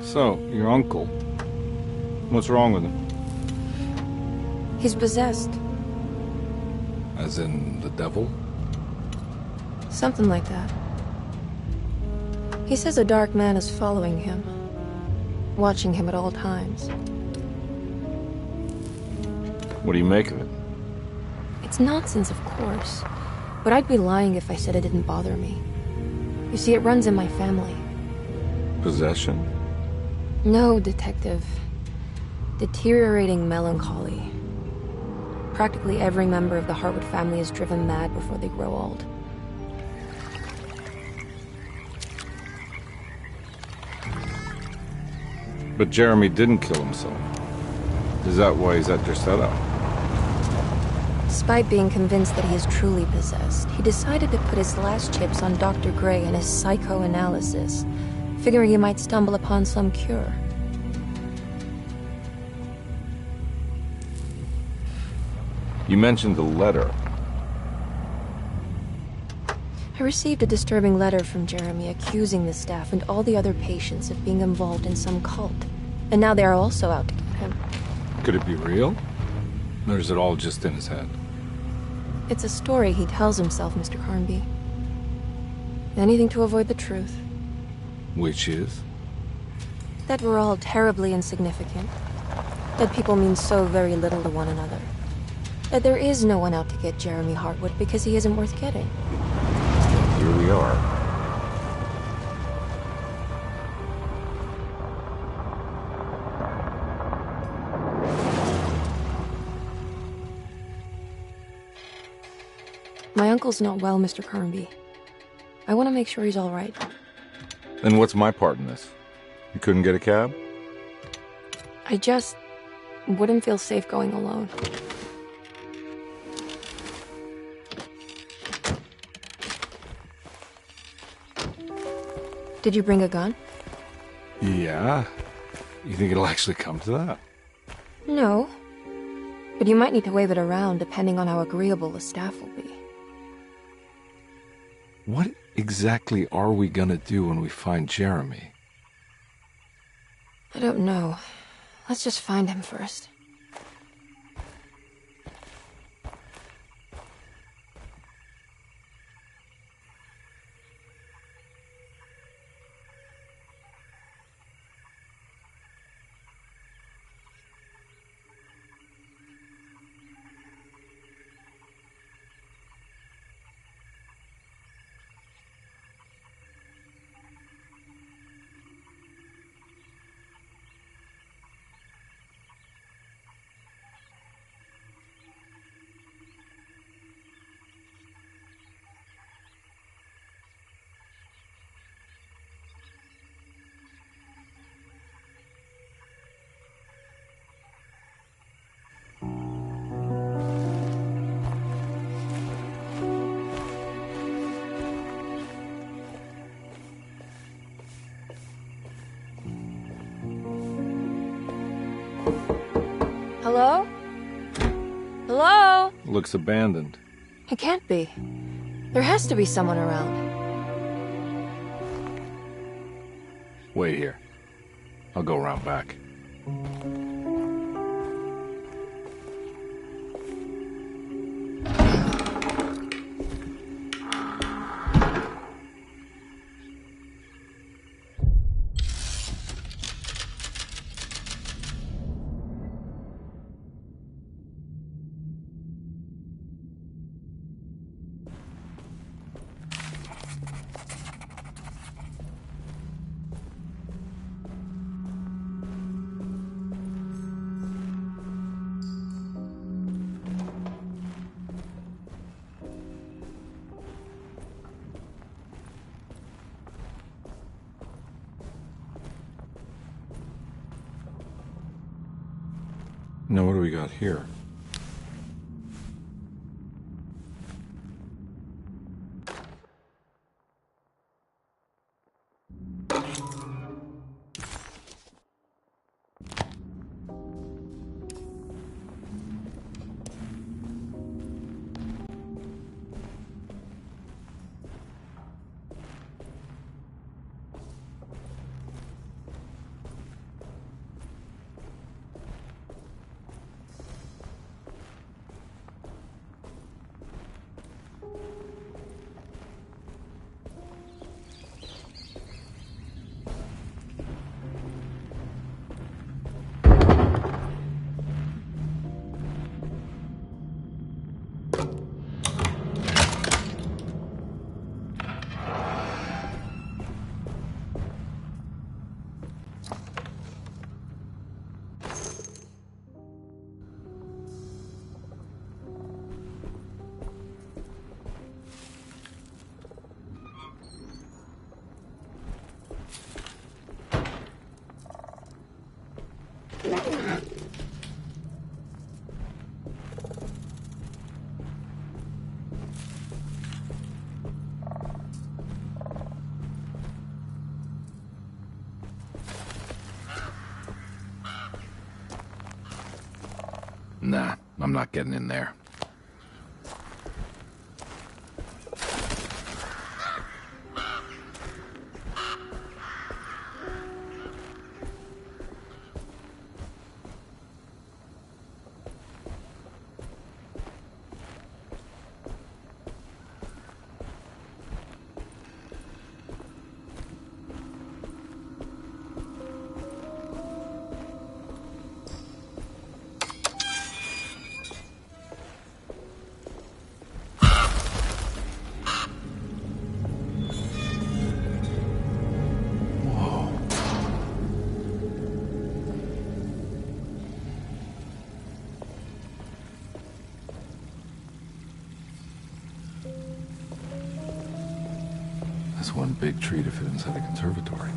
So, your uncle. What's wrong with him? He's possessed. As in the devil? Something like that. He says a dark man is following him, watching him at all times. What do you make of it? It's nonsense, of course, but I'd be lying if I said it didn't bother me. You see, it runs in my family. Possession? No, Detective. Deteriorating melancholy. Practically every member of the Hartwood family is driven mad before they grow old. But Jeremy didn't kill himself. Is that why he's at your setup? Despite being convinced that he is truly possessed, he decided to put his last chips on Dr. Gray and his psychoanalysis, figuring he might stumble upon some cure. You mentioned the letter. I received a disturbing letter from Jeremy accusing the staff and all the other patients of being involved in some cult. And now they are also out to get him. Could it be real? Or is it all just in his head? It's a story he tells himself, Mr. Carnby. Anything to avoid the truth. Which is? That we're all terribly insignificant. That people mean so very little to one another. That there is no one out to get Jeremy Hartwood because he isn't worth getting. Here we are. My uncle's not well, Mr. Carnby. I want to make sure he's all right. Then what's my part in this? You couldn't get a cab? I just wouldn't feel safe going alone. Did you bring a gun? Yeah. You think it'll actually come to that? No. But you might need to wave it around depending on how agreeable the staff will be. What exactly are we gonna do when we find Jeremy? I don't know. Let's just find him first. Hello? Hello? Looks abandoned. It can't be. There has to be someone around. Wait here. I'll go around back. Now what do we got here? Nah, I'm not getting in there. That's one big tree to fit inside a conservatory.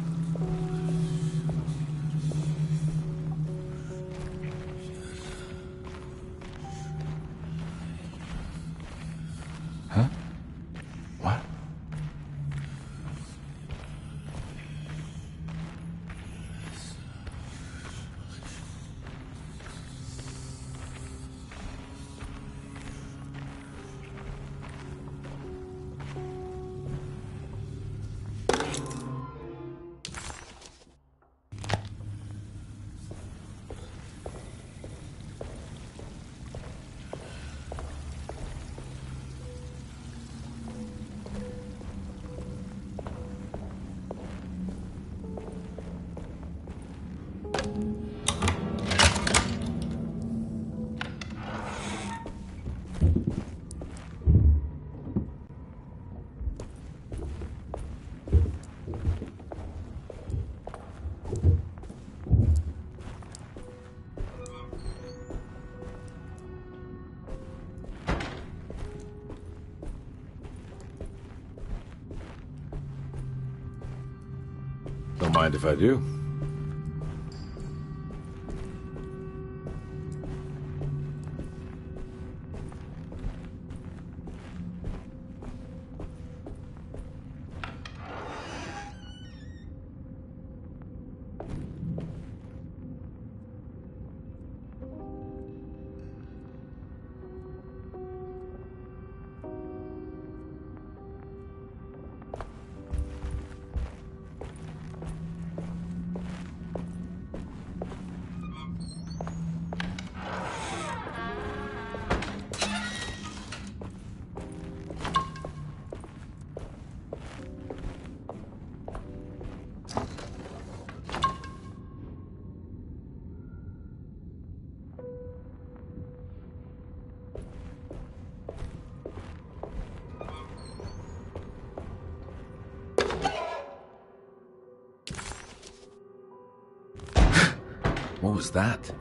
Huh? What? Don't mind if I do. What was that?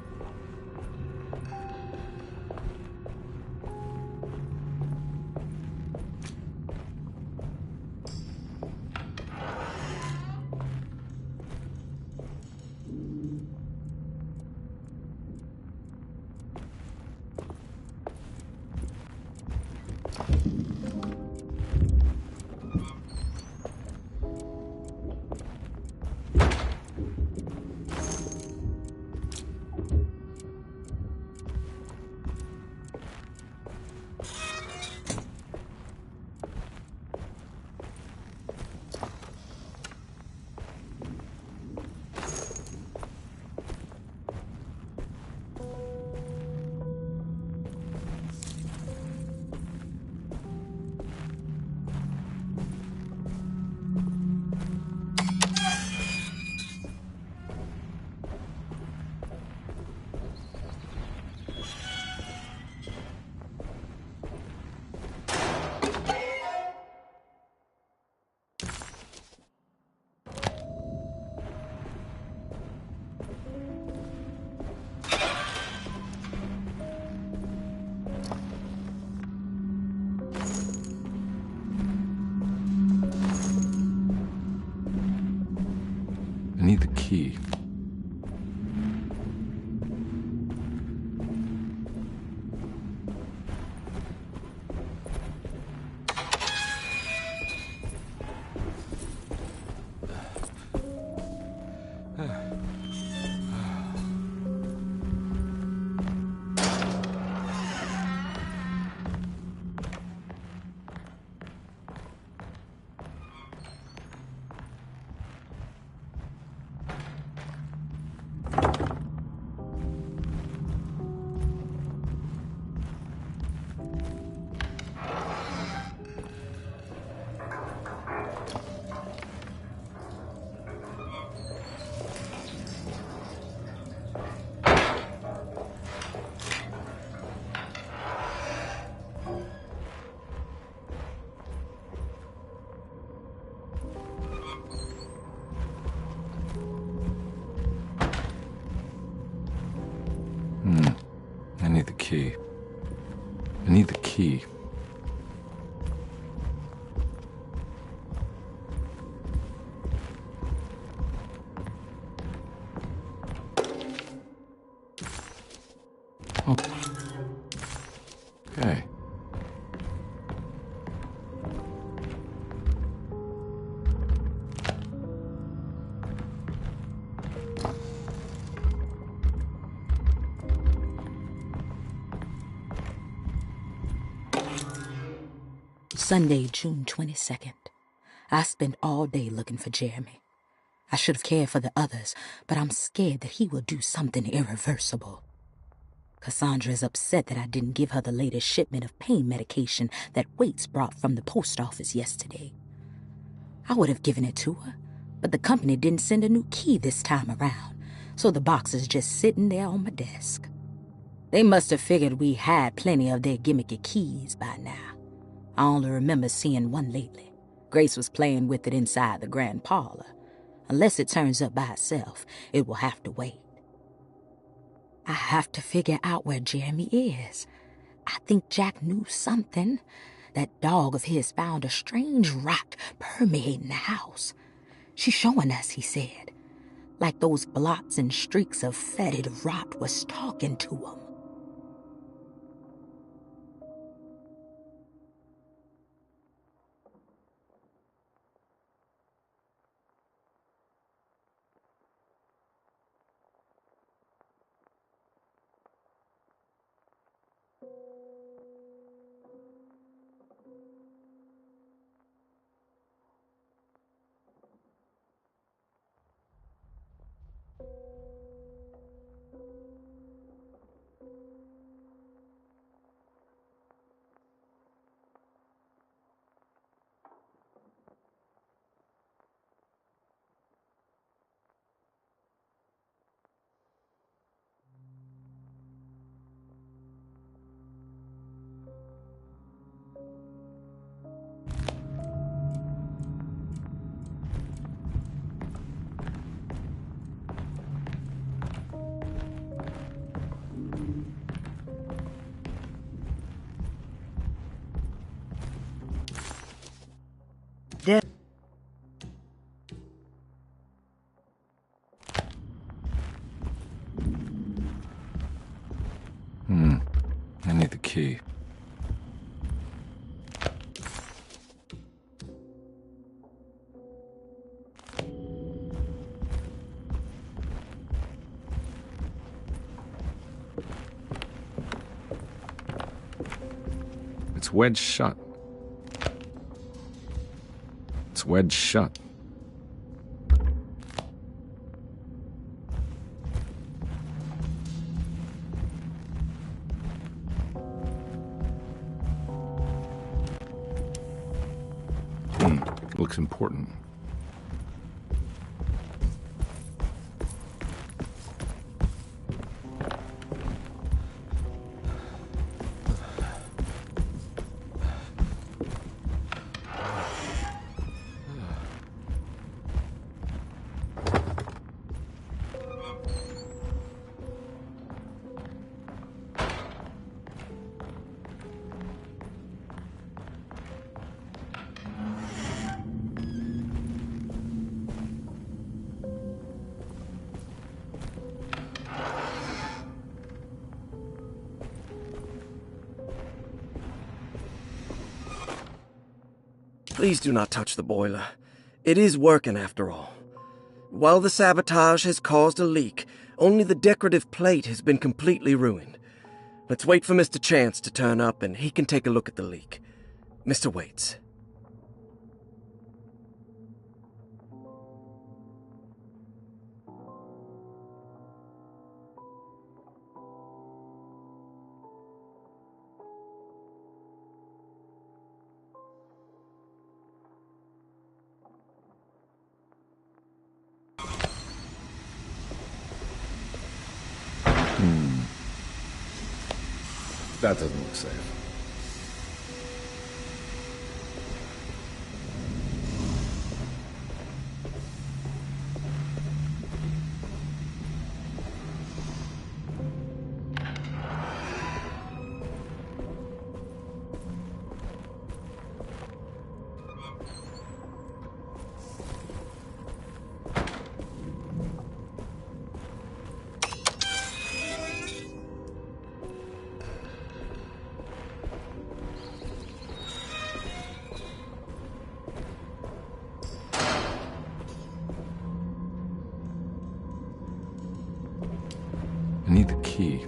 I need the key. key. I need the key. Oh. Okay. Sunday, June 22nd. I spent all day looking for Jeremy. I should have cared for the others, but I'm scared that he will do something irreversible. Cassandra is upset that I didn't give her the latest shipment of pain medication that Waits brought from the post office yesterday. I would have given it to her, but the company didn't send a new key this time around, so the box is just sitting there on my desk. They must have figured we had plenty of their gimmicky keys by now. I only remember seeing one lately. Grace was playing with it inside the grand parlor. Unless it turns up by itself, it will have to wait. I have to figure out where Jeremy is. I think Jack knew something. That dog of his found a strange rot permeating the house. She's showing us, he said. Like those blots and streaks of fetid rot was talking to him. I need the key. It's wedged shut. It's wedged shut. Looks important. Please do not touch the boiler. It is working after all. While the sabotage has caused a leak, only the decorative plate has been completely ruined. Let's wait for Mr. Chance to turn up and he can take a look at the leak. Mr. Waits. That doesn't look safe. key.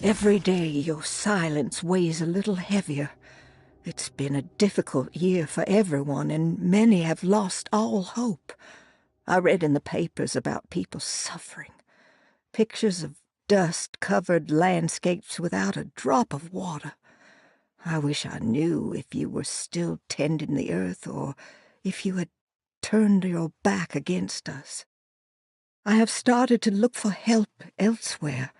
Every day your silence weighs a little heavier. It's been a difficult year for everyone, and many have lost all hope. I read in the papers about people suffering. Pictures of dust-covered landscapes without a drop of water. I wish I knew if you were still tending the earth or if you had turned your back against us. I have started to look for help elsewhere.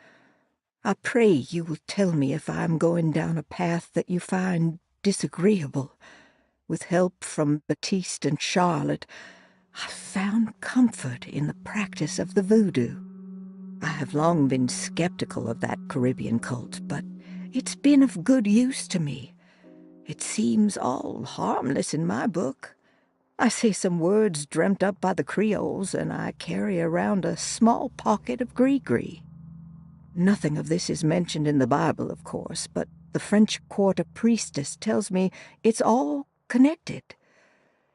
I pray you will tell me if I am going down a path that you find disagreeable. With help from Baptiste and Charlotte, I found comfort in the practice of the voodoo. I have long been skeptical of that Caribbean cult, but it's been of good use to me. It seems all harmless in my book. I say some words dreamt up by the Creoles, and I carry around a small pocket of gris-gris. Nothing of this is mentioned in the Bible, of course, but the French Quarter priestess tells me it's all connected.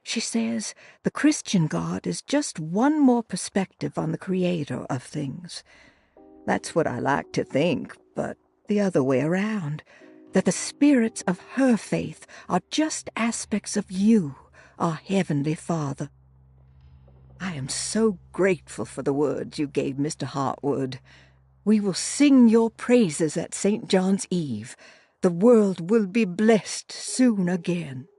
She says the Christian God is just one more perspective on the creator of things. That's what I like to think, but the other way around, that the spirits of her faith are just aspects of you, our Heavenly Father. I am so grateful for the words you gave Mr. Hartwood. We will sing your praises at St. John's Eve. The world will be blessed soon again.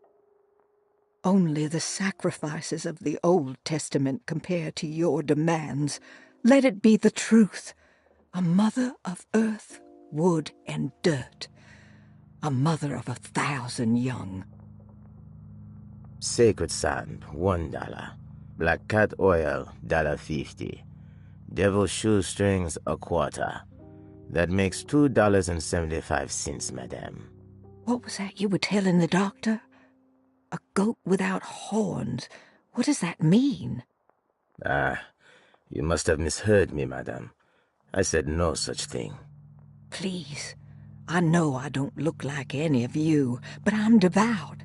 Only the sacrifices of the Old Testament compare to your demands. Let it be the truth. A mother of earth, wood, and dirt. A mother of 1,000 young. Sacred sand, $1. Black cat oil, $1.50. Devil shoestrings, a quarter. That makes $2.75, madame. What was that you were telling the doctor? A goat without horns. What does that mean? Ah, you must have misheard me, madame. I said no such thing. Please, I know I don't look like any of you, but I'm devout.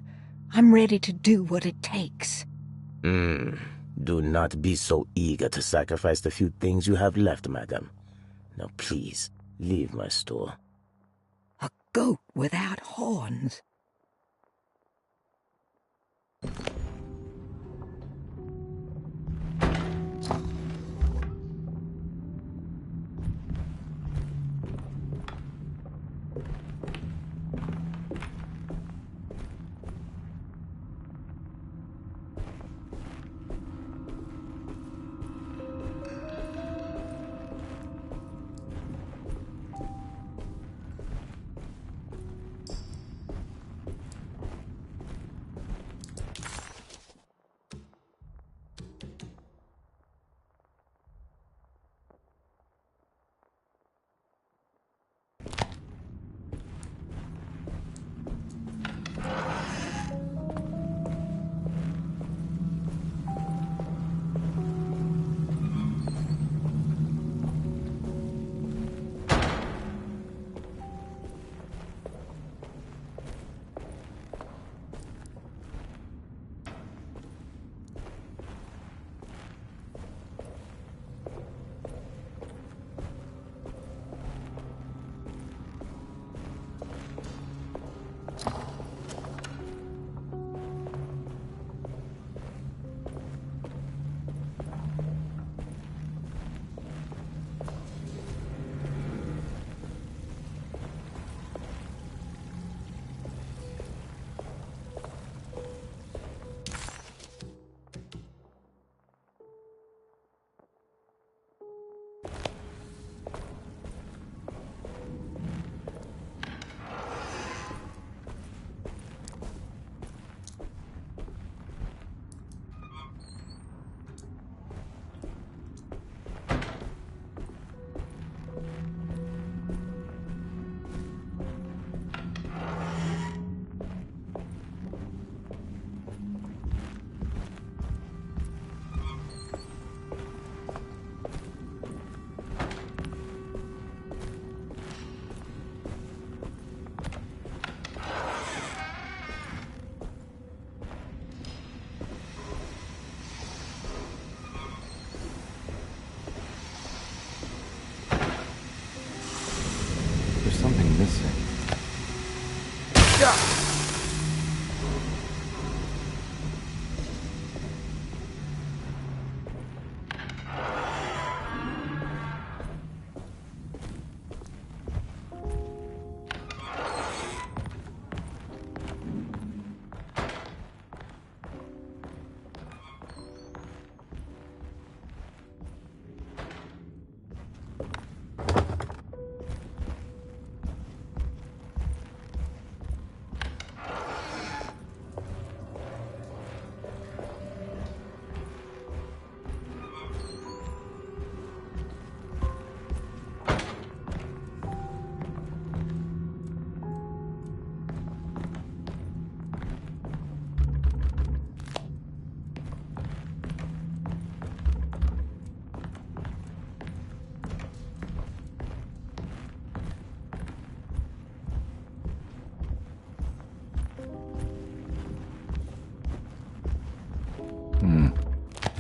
I'm ready to do what it takes. Do not be so eager to sacrifice the few things you have left, madam. Now please, leave my store. A goat without horns. missing.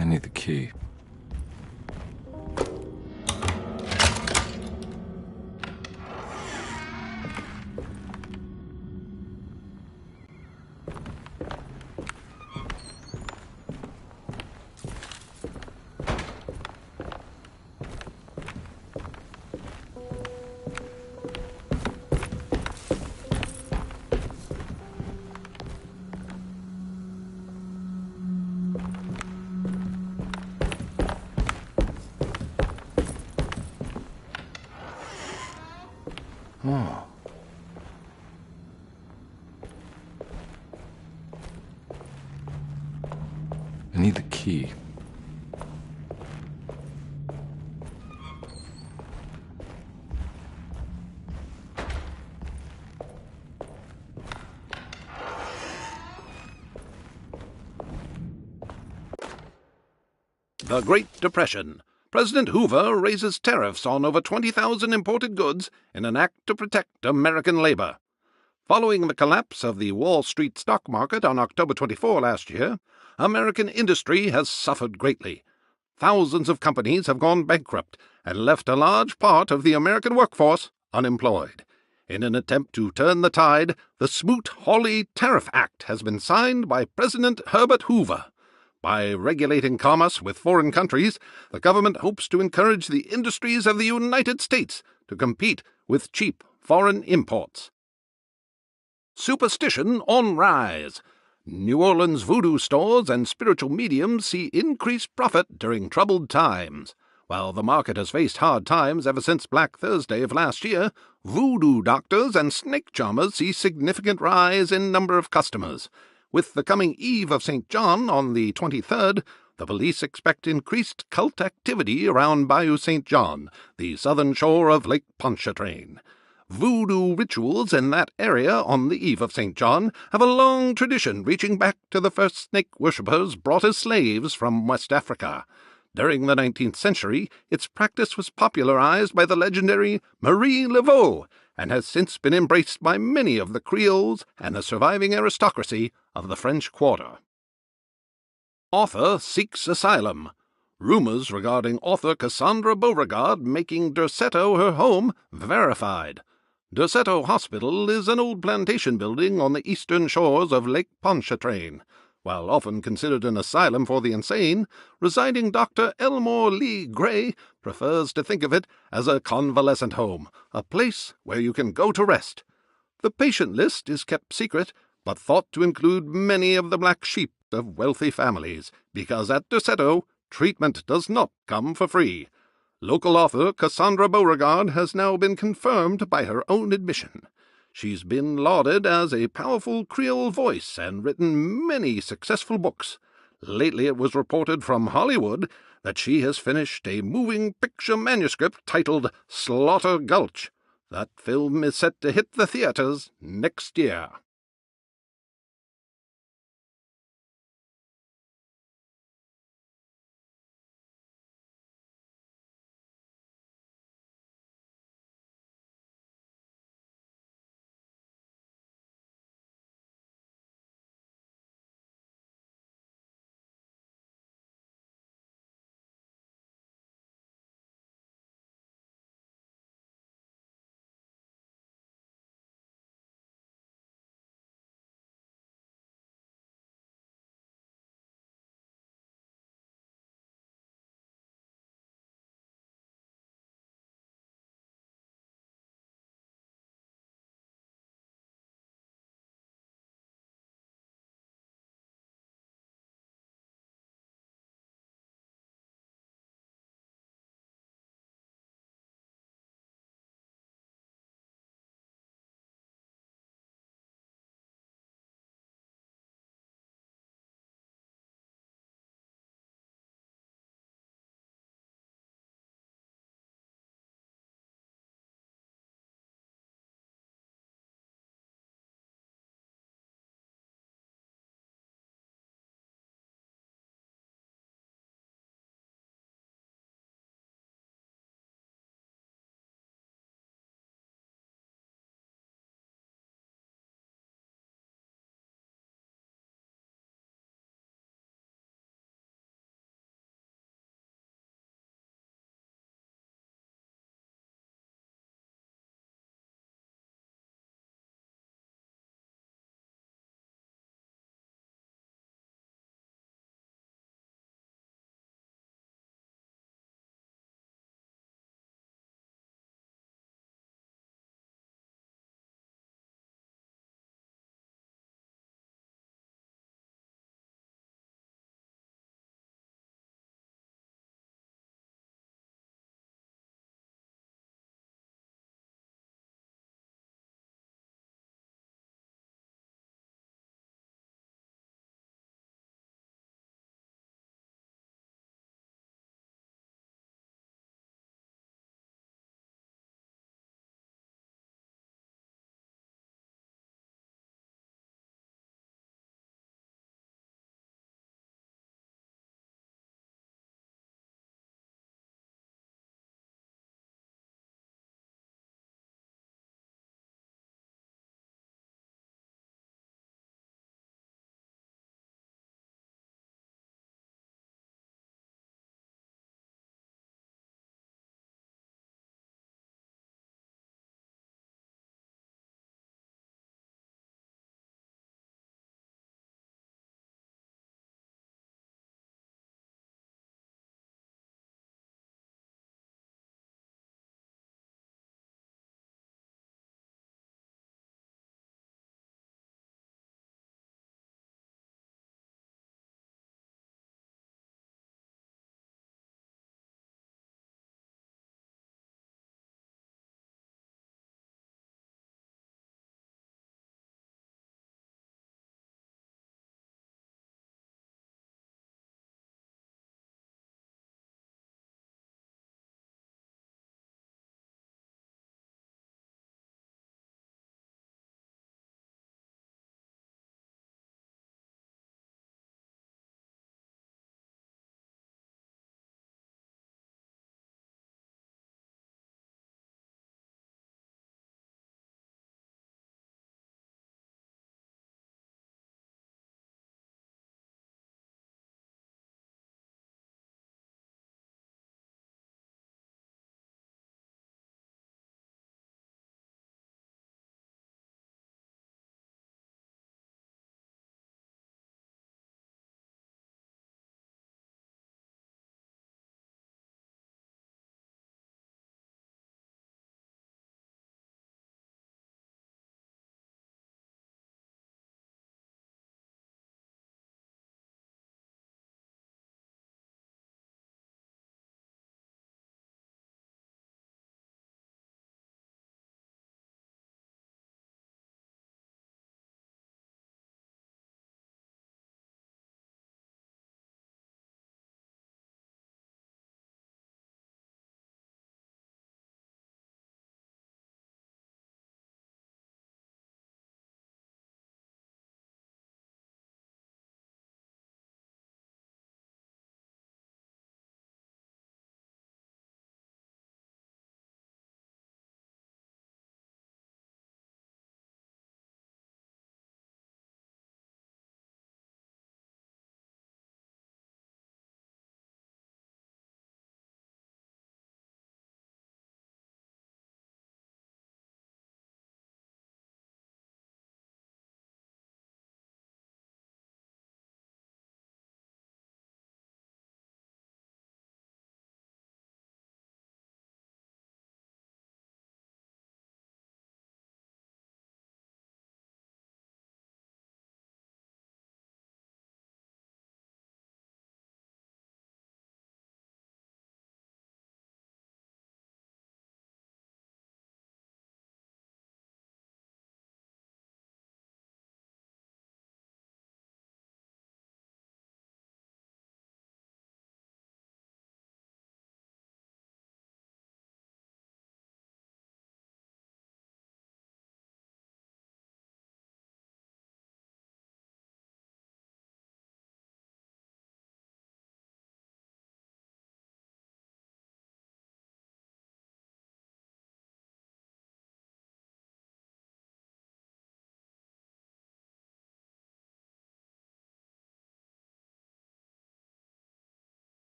I need the key. Oh. I need the key. The Great Depression. President Hoover raises tariffs on over 20,000 imported goods in an act to protect American labor. Following the collapse of the Wall Street stock market on October 24 last year, American industry has suffered greatly. Thousands of companies have gone bankrupt and left a large part of the American workforce unemployed. In an attempt to turn the tide, the Smoot-Hawley Tariff Act has been signed by President Herbert Hoover. By regulating commerce with foreign countries, the government hopes to encourage the industries of the United States to compete with cheap foreign imports. Superstition on rise. New Orleans voodoo stores and spiritual mediums see increased profit during troubled times. While the market has faced hard times ever since Black Thursday of last year, voodoo doctors and snake charmers see significant rise in number of customers. With the coming Eve of St. John on the 23rd, the police expect increased cult activity around Bayou St. John, the southern shore of Lake Pontchartrain. Voodoo rituals in that area on the Eve of St. John have a long tradition reaching back to the first snake worshippers brought as slaves from West Africa. During the 19th century, its practice was popularized by the legendary Marie Laveau, and has since been embraced by many of the Creoles and the surviving aristocracy of the French Quarter. Author seeks asylum. Rumors regarding author Cassandra Beauregard making Derceto her home verified. Derceto Hospital is an old plantation building on the eastern shores of Lake Pontchartrain. While often considered an asylum for the insane, residing Dr. Elmore Lee Gray prefers to think of it as a convalescent home, a place where you can go to rest. The patient list is kept secret, but thought to include many of the black sheep of wealthy families, because at Derceto, treatment does not come for free. Local author Cassandra Beauregard has now been confirmed by her own admission. She's been lauded as a powerful Creole voice and written many successful books. Lately it was reported from Hollywood that she has finished a moving picture manuscript titled Slaughter Gulch. That film is set to hit the theaters next year.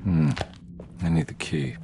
I need the key.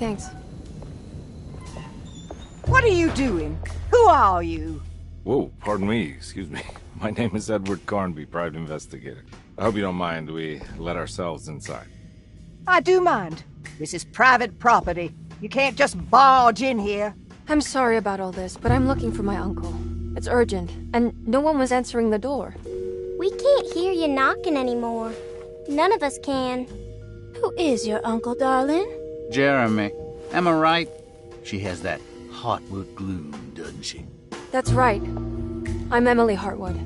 Thanks. What are you doing? Who are you? Whoa, pardon me, excuse me. My name is Edward Carnby, private investigator. I hope you don't mind we let ourselves inside. I do mind. This is private property. You can't just barge in here. I'm sorry about all this, but I'm looking for my uncle. It's urgent, and no one was answering the door. We can't hear you knocking anymore. None of us can. Who is your uncle, darling? Jeremy. Am I right? She has that Hartwood gloom, doesn't she? That's right. I'm Emily Hartwood.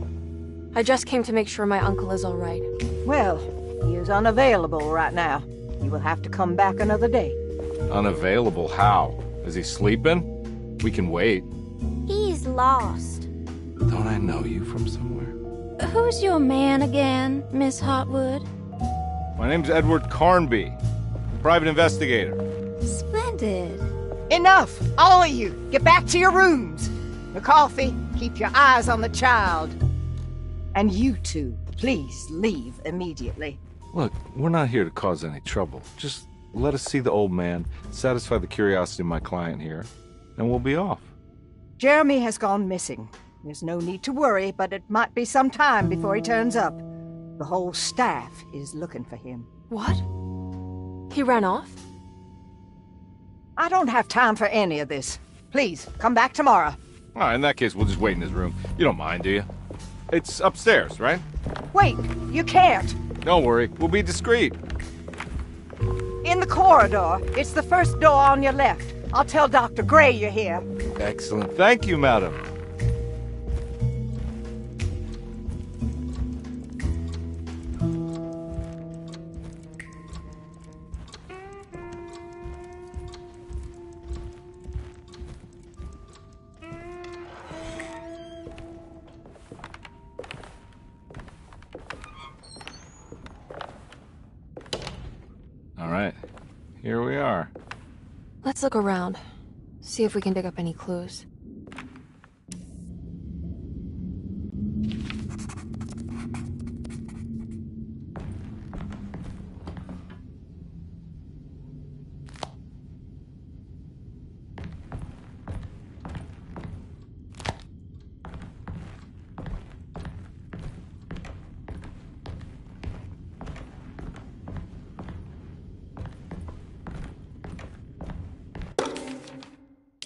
I just came to make sure my uncle is all right. Well, he is unavailable right now. You will have to come back another day. Unavailable? How? Is he sleeping? We can wait. He's lost. Don't I know you from somewhere? Who's your man again, Miss Hartwood? My name's Edward Carnby, private investigator. Splendid. Enough! All of you! Get back to your rooms! McCarthy, keep your eyes on the child. And you two, please leave immediately. Look, we're not here to cause any trouble. Just let us see the old man, satisfy the curiosity of my client here, and we'll be off. Jeremy has gone missing. There's no need to worry, but it might be some time before he turns up. The whole staff is looking for him. What? He ran off? I don't have time for any of this. Please, come back tomorrow. All right, in that case, we'll just wait in his room. You don't mind, do you? It's upstairs, right? Wait, you can't. Don't worry, we'll be discreet. In the corridor. It's the first door on your left. I'll tell Dr. Gray you're here. Excellent. Thank you, madam. All right, here we are. Let's look around. See if we can dig up any clues.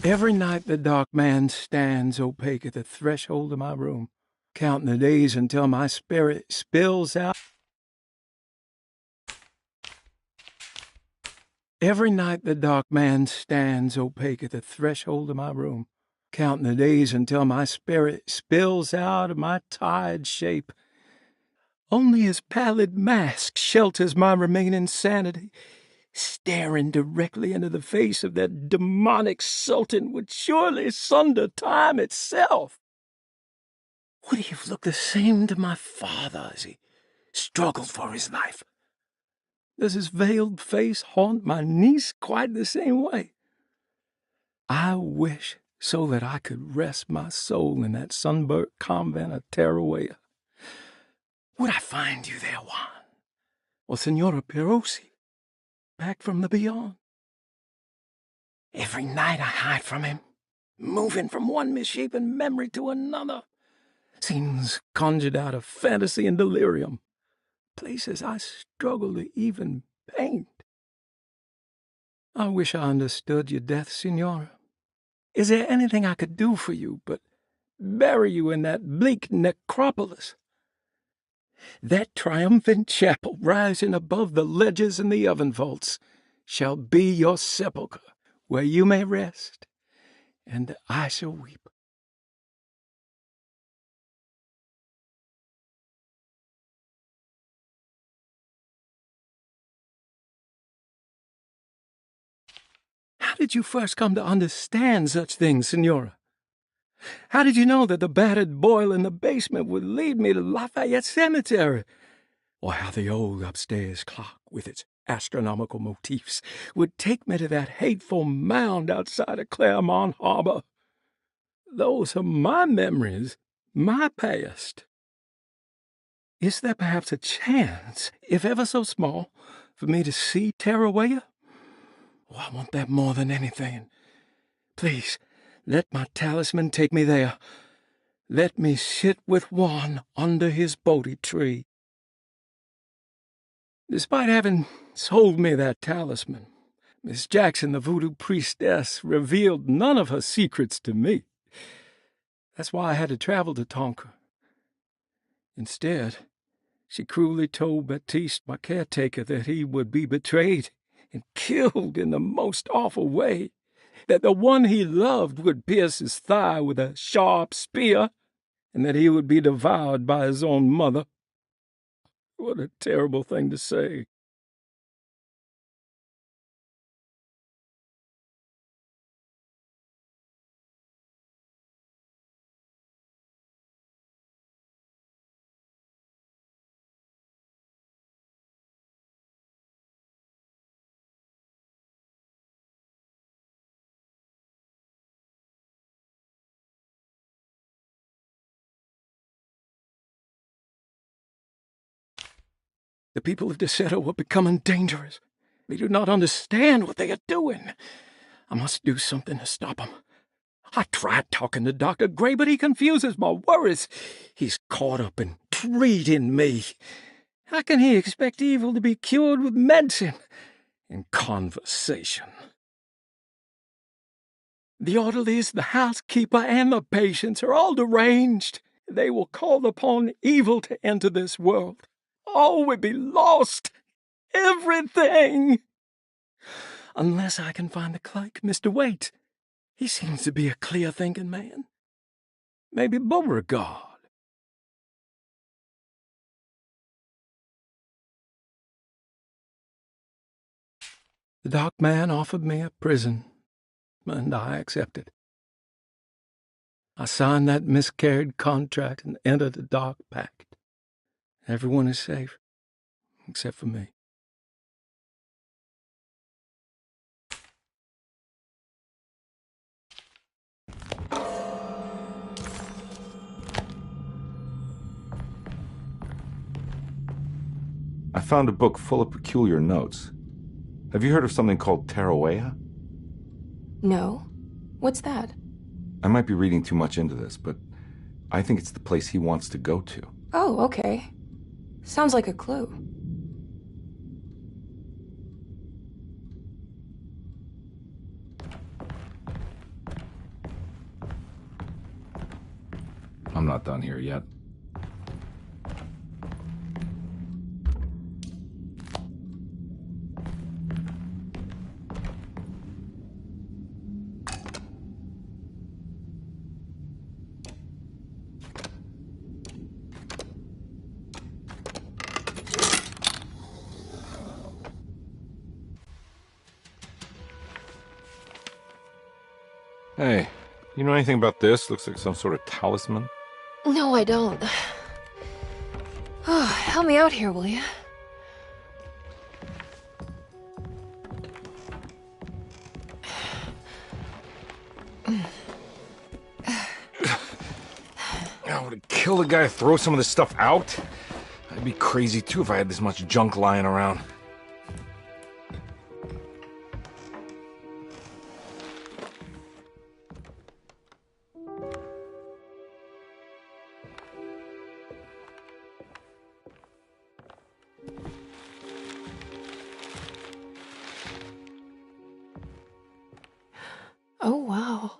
Every night the dark man stands opaque at the threshold of my room, counting the days until my spirit spills out. Every night the dark man stands opaque at the threshold of my room, counting the days until my spirit spills out of my tired shape. Only his pallid mask shelters my remaining sanity. Staring directly into the face of that demonic sultan would surely sunder time itself. Would he have looked the same to my father as he struggled for his life? Does his veiled face haunt my niece quite the same way? I wish so that I could rest my soul in that sunburnt convent of Tarawea. Would I find you there, Juan? Or Senora Perosi, back from the beyond? Every night I hide from him, moving from one misshapen memory to another. Scenes conjured out of fantasy and delirium. Places I struggle to even paint. I wish I understood your death, Senora. Is there anything I could do for you but bury you in that bleak necropolis? That triumphant chapel rising above the ledges and the oven vaults shall be your sepulchre, where you may rest, and I shall weep. How did you first come to understand such things, Senora? How did you know that the battered boiler in the basement would lead me to Lafayette Cemetery? Or how the old upstairs clock, with its astronomical motifs, would take me to that hateful mound outside of Claremont Harbor? Those are my memories, my past. Is there perhaps a chance, if ever so small, for me to see Tarawea? Oh, I want that more than anything. Please, let my talisman take me there. Let me sit with Juan under his Bodhi tree. Despite having sold me that talisman, Miss Jackson, the voodoo priestess, revealed none of her secrets to me. That's why I had to travel to Tonka. Instead, she cruelly told Baptiste, my caretaker, that he would be betrayed and killed in the most awful way, that the one he loved would pierce his thigh with a sharp spear, and that he would be devoured by his own mother. What a terrible thing to say. The people of Deseto are becoming dangerous. They do not understand what they are doing. I must do something to stop them. I tried talking to Dr. Gray, but he confuses my worries. He's caught up in treating me. How can he expect evil to be cured with medicine and conversation? The orderlies, the housekeeper, and the patients are all deranged. They will call upon evil to enter this world. All would be lost. Everything. Unless I can find the clerk, Mr. Waite. He seems to be a clear-thinking man. Maybe Beauregard. The dark man offered me a prison, and I accepted. I signed that miscarried contract and entered the dark pact. Everyone is safe, except for me. I found a book full of peculiar notes. Have you heard of something called Tarawea? No. What's that? I might be reading too much into this, but I think it's the place he wants to go to. Oh, okay. Sounds like a clue. I'm not done here yet. Hey, you know anything about this? Looks like some sort of talisman. No, I don't. Oh, help me out here, will you? I would kill the guy to throw some of this stuff out. I'd be crazy too if I had this much junk lying around. Oh, wow.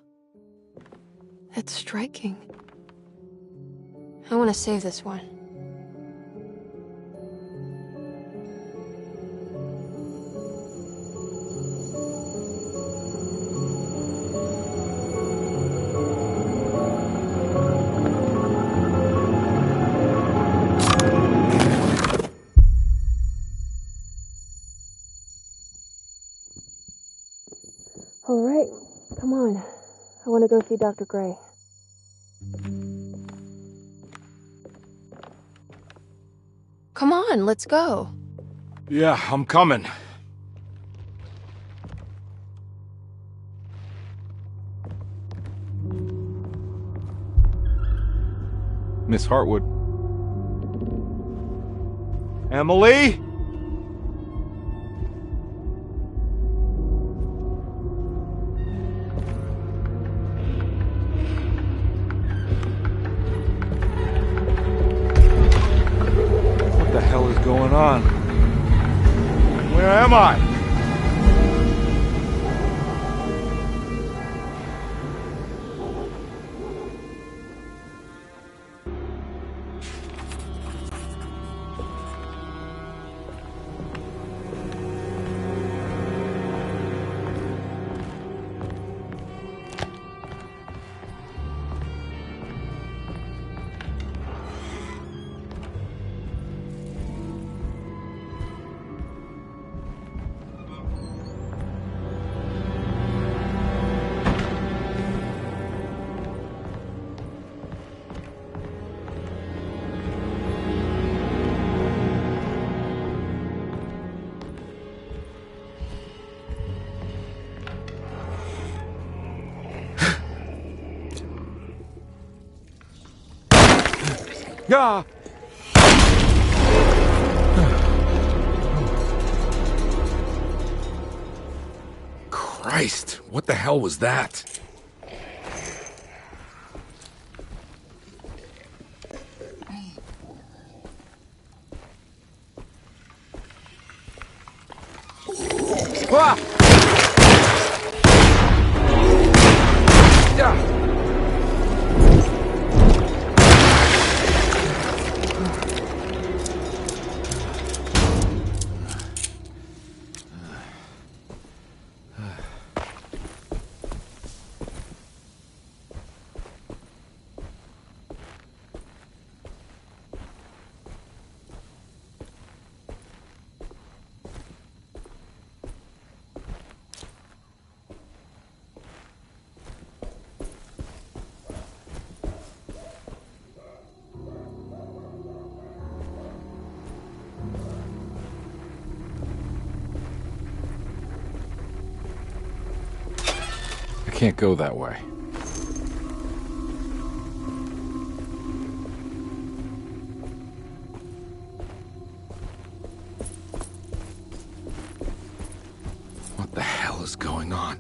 That's striking. I want to save this one. All right, come on. I want to go see Dr. Gray. Come on, let's go. Yeah, I'm coming. Miss Hartwood. Emily? What the hell is going on? Where am I? Yeah. Christ, what the hell was that? Ah! Yeah. I can't go that way. What the hell is going on?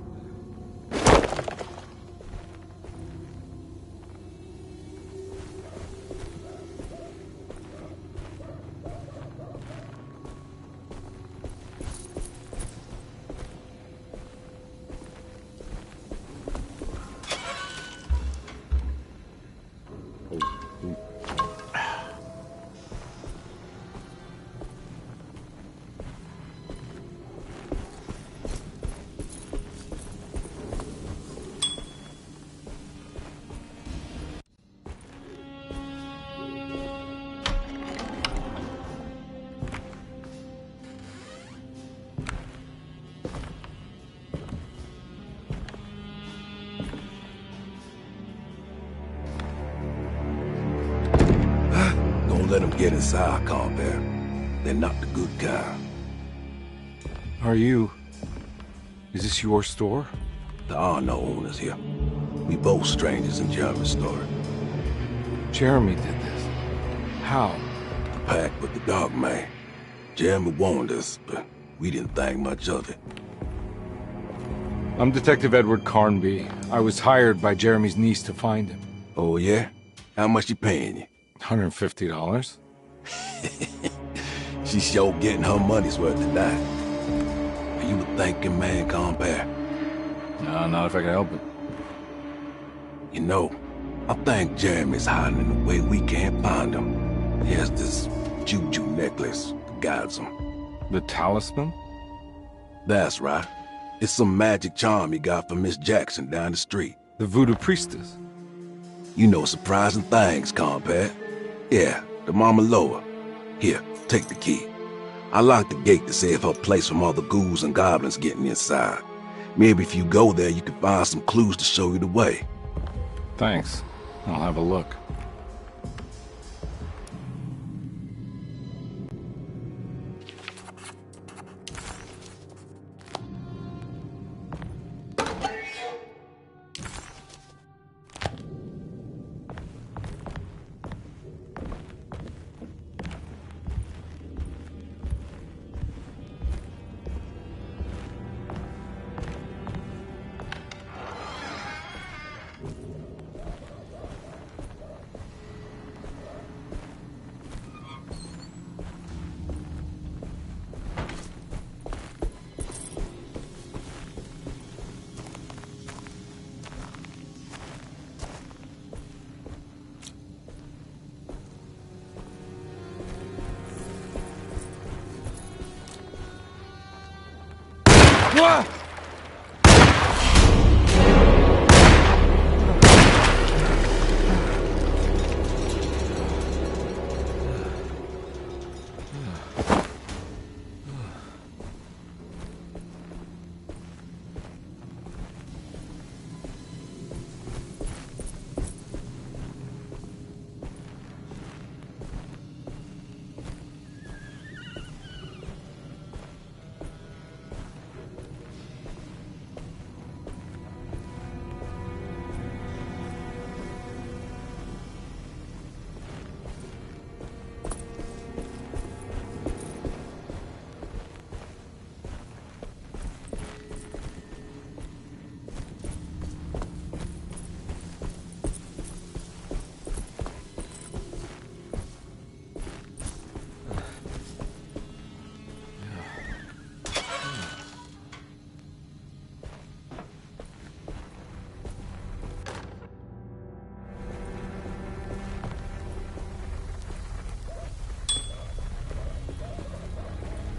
Don't let them get inside, compare. They're not the good kind. Is this your store? There are no owners here. We both strangers in Jeremy's story. Jeremy did this. How? The pact with the Dark Man. Jeremy warned us, but we didn't think much of it. I'm Detective Edward Carnby. I was hired by Jeremy's niece to find him. Oh, yeah? How much she paying you? $150. She's sure getting her money's worth tonight. Are you a thinking man, compare? No, not if I can help it. You know, I think Jeremy's hiding in a way we can't find him. He has this juju necklace that guides him. The talisman? That's right. It's some magic charm he got from Miss Jackson down the street. The voodoo priestess? You know surprising things, compare. Yeah, the Mama Loa. Here, take the key. I locked the gate to save her place from all the ghouls and goblins getting inside. Maybe if you go there, you can find some clues to show you the way. Thanks. I'll have a look.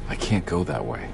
I can't go that way.